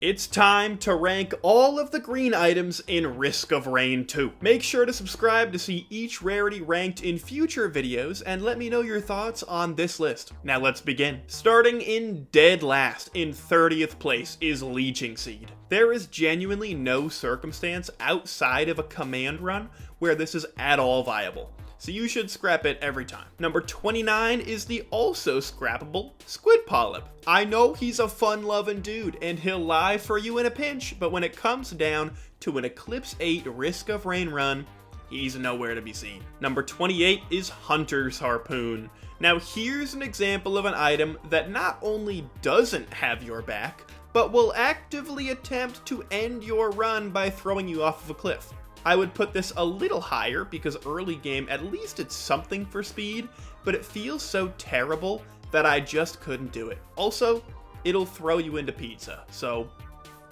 It's time to rank all of the green items in Risk of Rain 2. Make sure to subscribe to see each rarity ranked in future videos, and let me know your thoughts on this list. Now let's begin. Starting in dead last, in 30th place, is Leeching Seed. There is genuinely no circumstance outside of a command run where this is at all viable, so you should scrap it every time. Number 29 is the also scrappable Squid Polyp. I know he's a fun-loving dude, and he'll lie for you in a pinch, but when it comes down to an Eclipse 8 Risk of Rain run, he's nowhere to be seen. Number 28 is Hunter's Harpoon. Now here's an example of an item that not only doesn't have your back, but will actively attempt to end your run by throwing you off of a cliff. I would put this a little higher because early game, at least it's something for speed, but it feels so terrible that I just couldn't do it. Also, it'll throw you into pizza, so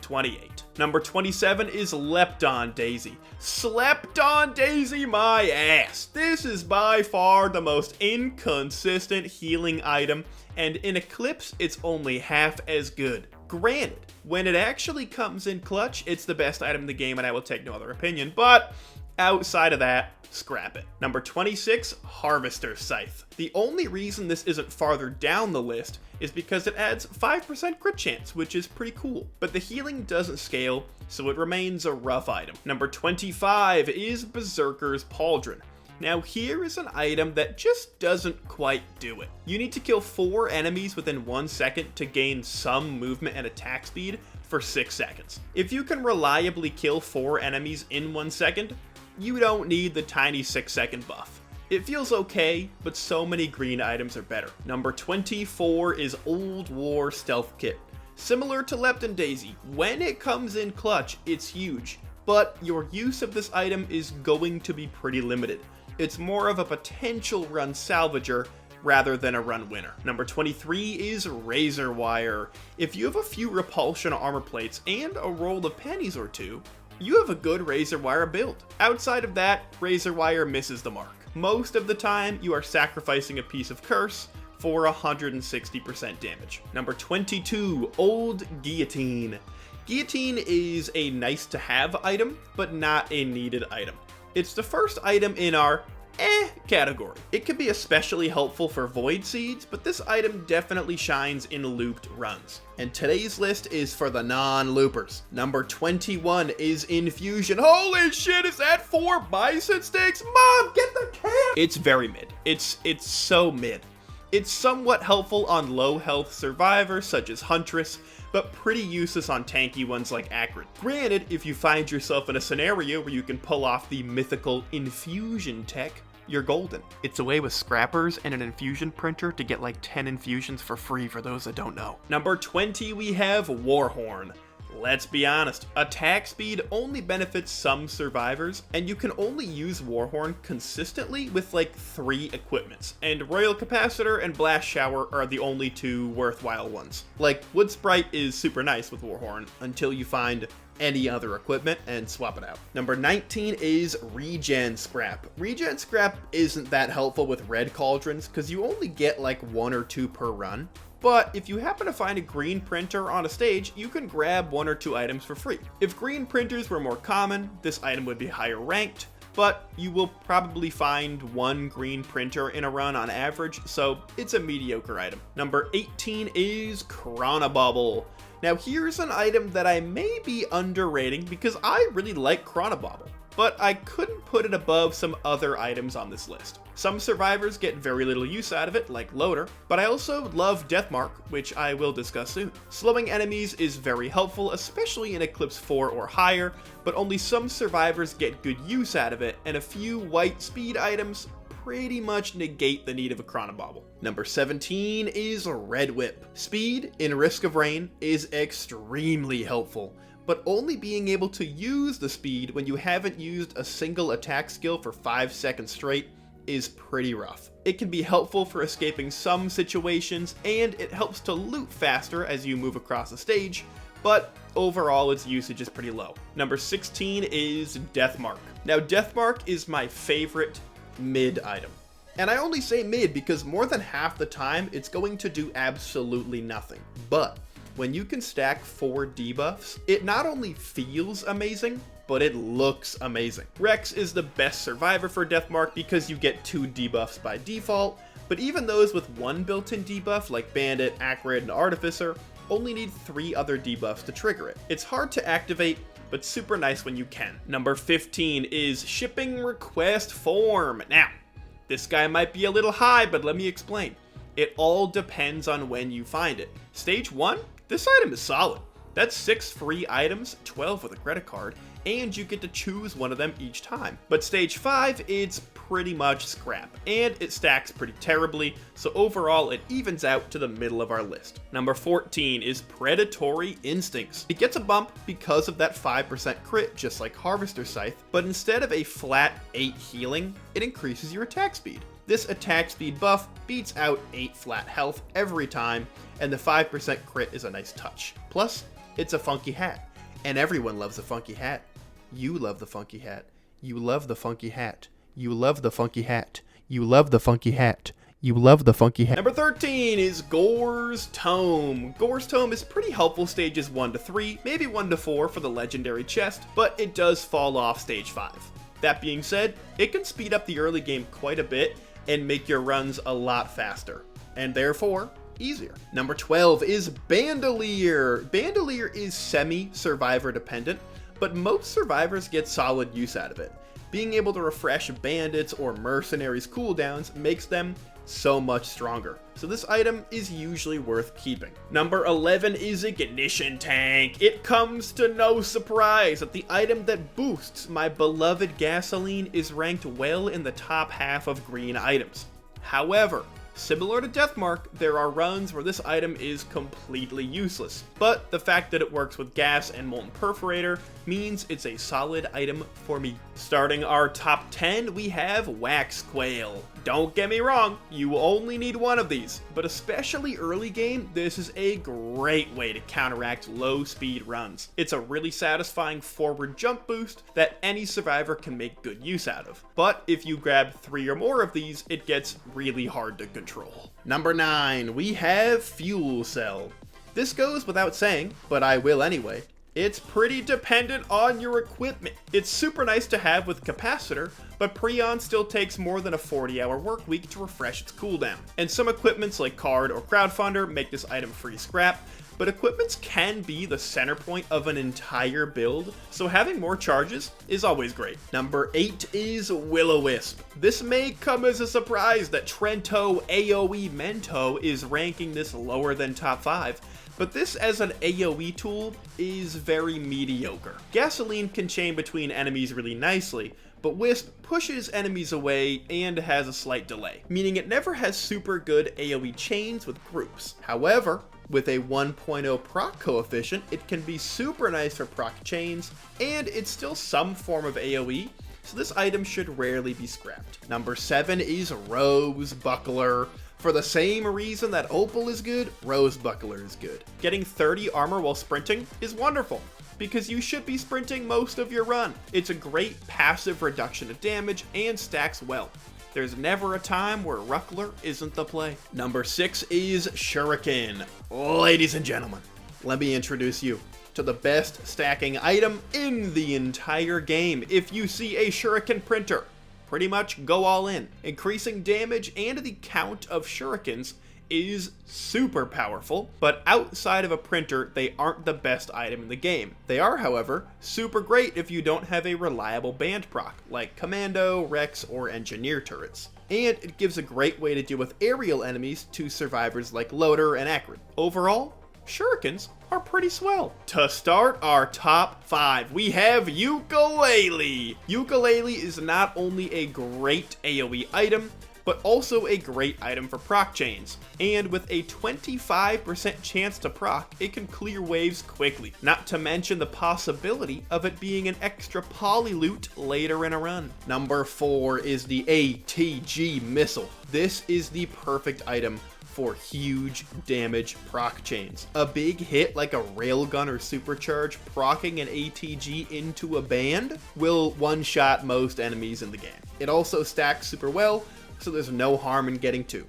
28. Number 27 is Lepton Daisy. Slept on Daisy my ass. This is by far the most inconsistent healing item, and in Eclipse, it's only half as good. Granted, when it actually comes in clutch, it's the best item in the game and I will take no other opinion, but outside of that, scrap it. Number 26, Harvester Scythe. The only reason this isn't farther down the list is because it adds 5% crit chance, which is pretty cool, but the healing doesn't scale, so it remains a rough item. Number 25 is Berserker's Pauldron. Now here is an item that just doesn't quite do it. You need to kill 4 enemies within 1 second to gain some movement and attack speed for 6 seconds. If you can reliably kill 4 enemies in 1 second, you don't need the tiny 6-second buff. It feels okay, but so many green items are better. Number 24 is Old War Stealth Kit. Similar to Lepton Daisy, when it comes in clutch, it's huge, but your use of this item is going to be pretty limited. It's more of a potential run salvager rather than a run winner. Number 23 is Razor Wire. If you have a few repulsion armor plates and a roll of pennies or two, you have a good Razor Wire build. Outside of that, Razor Wire misses the mark. Most of the time, you are sacrificing a piece of curse for 160% damage. Number 22, Old Guillotine. Guillotine is a nice to have item, but not a needed item. It's the first item in our category. It can be especially helpful for Void Seeds, but this item definitely shines in looped runs. And today's list is for the non-loopers. Number 21 is Infusion. Holy shit, is that 4 bison sticks? Mom, get the can! It's very mid. It's so mid. It's somewhat helpful on low health survivors such as Huntress, but pretty useless on tanky ones like Acrid. Granted, if you find yourself in a scenario where you can pull off the mythical infusion tech, you're golden. It's a way with scrappers and an infusion printer to get like 10 infusions for free for those that don't know. Number 20, we have Warhorn. Let's be honest, attack speed only benefits some survivors, and you can only use Warhorn consistently with like 3 equipments, and Royal Capacitor and Blast Shower are the only 2 worthwhile ones. Like, Wood Sprite is super nice with Warhorn until you find any other equipment and swap it out. Number 19 is Regen Scrap. Regen Scrap isn't that helpful with red cauldrons because you only get like 1 or 2 per run. But if you happen to find a green printer on a stage, you can grab 1 or 2 items for free. If green printers were more common, this item would be higher ranked, but you will probably find 1 green printer in a run on average, so it's a mediocre item. Number 18 is Chronobauble. Now here's an item that I may be underrating because I really like Chronobauble, but I couldn't put it above some other items on this list. Some survivors get very little use out of it, like Loader, but I also love Deathmark, which I will discuss soon. Slowing enemies is very helpful, especially in Eclipse 4 or higher, but only some survivors get good use out of it, and a few white speed items pretty much negate the need of a Chronobauble. Number 17 is Red Whip. Speed in Risk of Rain is extremely helpful, but only being able to use the speed when you haven't used a single attack skill for 5 seconds straight is pretty rough. It can be helpful for escaping some situations, and it helps to loot faster as you move across the stage, but overall its usage is pretty low. Number 16 is Deathmark. Now Deathmark is my favorite mid item. And I only say mid because more than half the time it's going to do absolutely nothing. But When you can stack 4 debuffs, it not only feels amazing, but it looks amazing. Rex is the best survivor for Deathmark because you get 2 debuffs by default, but even those with 1 built-in debuff like Bandit, Acrid, and Artificer only need 3 other debuffs to trigger it. It's hard to activate, but super nice when you can. Number 15 is Shipping Request Form. Now, this guy might be a little high, but let me explain. It all depends on when you find it. Stage 1, this item is solid. That's 6 free items, 12 with a credit card, and you get to choose one of them each time. But stage 5, it's pretty much scrap, and it stacks pretty terribly, so overall it evens out to the middle of our list. Number 14 is Predatory Instincts. It gets a bump because of that 5% crit, just like Harvester Scythe, but instead of a flat 8 healing, it increases your attack speed. This attack speed buff beats out 8 flat health every time, and the 5% crit is a nice touch. Plus, it's a funky hat, and everyone loves a funky hat. You love the funky hat. You love the funky hat. You love the funky hat. You love the funky hat. You love the funky hat. Number 13 is Gore's Tome. Gore's Tome is pretty helpful stages 1 to 3, maybe 1 to 4 for the legendary chest, but it does fall off stage 5. That being said, it can speed up the early game quite a bit and make your runs a lot faster, and therefore easier. Number 12 is Bandolier. Bandolier is semi-survivor dependent, but most survivors get solid use out of it. Being able to refresh bandits or mercenaries cooldowns makes them so much stronger, so this item is usually worth keeping. Number 11 is Ignition Tank. It comes to no surprise that the item that boosts my beloved gasoline is ranked well in the top half of green items. However, similar to Deathmark, there are runs where this item is completely useless, but the fact that it works with gas and Molten Perforator means it's a solid item for me. Starting our top 10, we have Wax Quail. Don't get me wrong, you only need one of these, but especially early game, this is a great way to counteract low speed runs. It's a really satisfying forward jump boost that any survivor can make good use out of. But if you grab 3 or more of these, it gets really hard to control. Number 9, we have Fuel Cell. This goes without saying, but I will anyway. It's pretty dependent on your equipment. It's super nice to have with Capacitor, but Prion still takes more than a 40-hour work week to refresh its cooldown. And some equipments like Card or Crowdfunder make this item free scrap, but equipments can be the center point of an entire build, so having more charges is always great. Number 8 is Will-O-Wisp. This may come as a surprise that Trento AoE Mento is ranking this lower than top 5, but this as an AoE tool is very mediocre. Gasoline can chain between enemies really nicely, but Wisp pushes enemies away and has a slight delay, meaning it never has super good AoE chains with groups. However, with a 1.0 proc coefficient, it can be super nice for proc chains, and it's still some form of AoE, so this item should rarely be scrapped. Number 7 is Rose Buckler. For the same reason that Opal is good, Rose Buckler is good. Getting 30 armor while sprinting is wonderful, because you should be sprinting most of your run. It's a great passive reduction of damage and stacks well. There's never a time where Ruckler isn't the play. Number 6 is Shuriken. Ladies and gentlemen, let me introduce you to the best stacking item in the entire game. If you see a Shuriken printer, pretty much go all in. Increasing damage and the count of shurikens is super powerful, but outside of a printer, they aren't the best item in the game. They are, however, super great if you don't have a reliable band proc, like Commando, Rex, or Engineer turrets. And it gives a great way to deal with aerial enemies to survivors like Loader and Acrid. Overall, shurikens are pretty swell. To start our top 5, we have Yooka-Laylee. Yooka-Laylee is not only a great AoE item, but also a great item for proc chains. And with a 25% chance to proc, it can clear waves quickly. Not to mention the possibility of it being an extra poly loot later in a run. Number 4 is the ATG Missile. This is the perfect item for huge damage proc chains. A big hit like a railgun or supercharge procking an ATG into a band will one-shot most enemies in the game. It also stacks super well, so there's no harm in getting 2.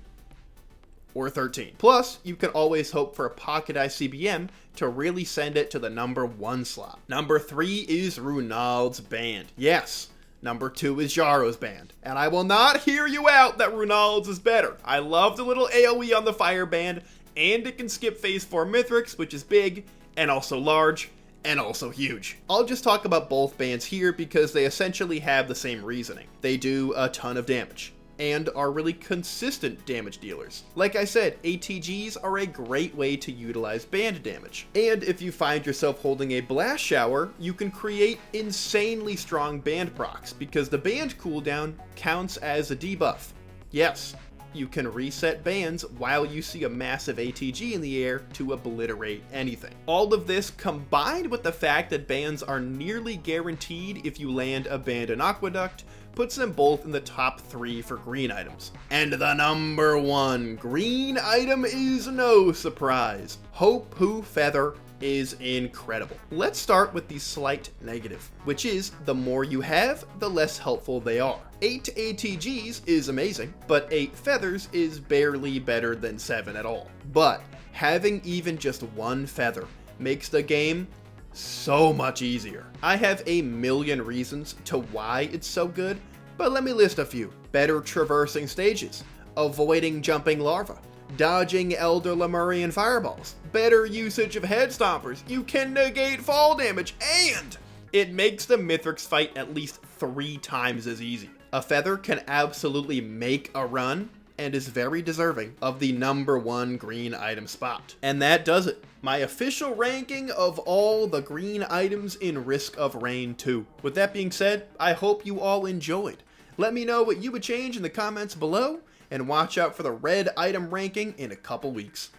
or 13. Plus, you can always hope for a pocket ICBM to really send it to the number 1 slot. Number 3 is Runald's band. Yes, number 2 is Jaro's band. And I will not hear you out that Runald's is better. I love the little AoE on the fire band, and it can skip phase 4 mithrix, which is big, and also large, and also huge. I'll just talk about both bands here because they essentially have the same reasoning. They do a ton of damage, and are really consistent damage dealers. Like I said, ATGs are a great way to utilize band damage. And if you find yourself holding a blast shower, you can create insanely strong band procs, because the band cooldown counts as a debuff. Yes, you can reset bands while you see a massive ATG in the air to obliterate anything. All of this combined with the fact that bands are nearly guaranteed if you land Abandoned Aqueduct puts them both in the top 3 for green items. And the number 1 green item is no surprise. Hopoo Feather is incredible. Let's start with the slight negative, which is the more you have, the less helpful they are. 8 ATGs is amazing, but 8 feathers is barely better than 7 at all. But having even just 1 feather makes the game so much easier. I have a million reasons to why it's so good, but let me list a few. Better traversing stages, avoiding jumping larvae, dodging Elder Lemurian fireballs, better usage of head stompers, you can negate fall damage, and it makes the mithrix fight at least 3 times as easy. A feather can absolutely make a run, and is very deserving of the number 1 green item spot. And that does it. My official ranking of all the green items in Risk of Rain 2. With that being said, I hope you all enjoyed. Let me know what you would change in the comments below, and watch out for the red item ranking in a couple weeks.